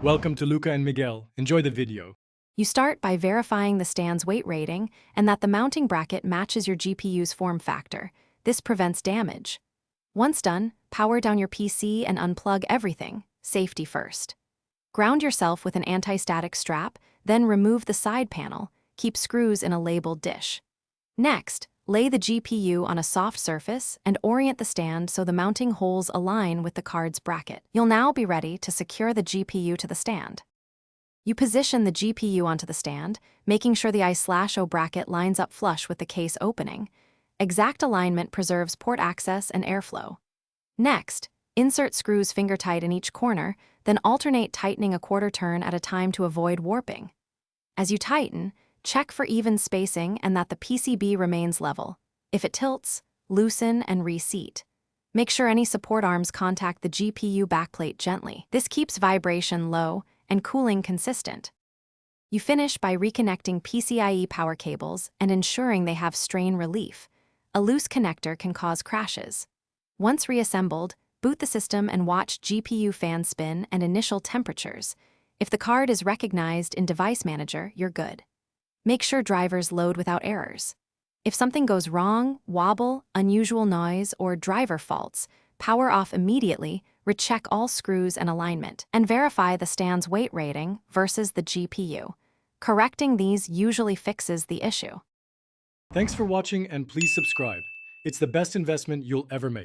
Welcome to Luca and Miguel. Enjoy the video. You start by verifying the stand's weight rating and that the mounting bracket matches your GPU's form factor. This prevents damage. Once done, power down your PC and unplug everything, safety first. Ground yourself with an anti-static strap, then remove the side panel. Keep screws in a labeled dish. Next, lay the GPU on a soft surface and orient the stand so the mounting holes align with the card's bracket. You'll now be ready to secure the GPU to the stand. You position the GPU onto the stand, making sure the I/O bracket lines up flush with the case opening. Exact alignment preserves port access and airflow. Next, insert screws finger tight in each corner, then alternate tightening a quarter turn at a time to avoid warping. As you tighten, check for even spacing and that the PCB remains level. If it tilts, loosen and reseat. Make sure any support arms contact the GPU backplate gently. This keeps vibration low and cooling consistent. You finish by reconnecting PCIe power cables and ensuring they have strain relief. A loose connector can cause crashes. Once reassembled, boot the system and watch GPU fan spin and initial temperatures. If the card is recognized in Device Manager, you're good. Make sure drivers load without errors. If something goes wrong, wobble, unusual noise, or driver faults, power off immediately, recheck all screws and alignment, and verify the stand's weight rating versus the GPU. Correcting these usually fixes the issue. Thanks for watching and please subscribe. It's the best investment you'll ever make.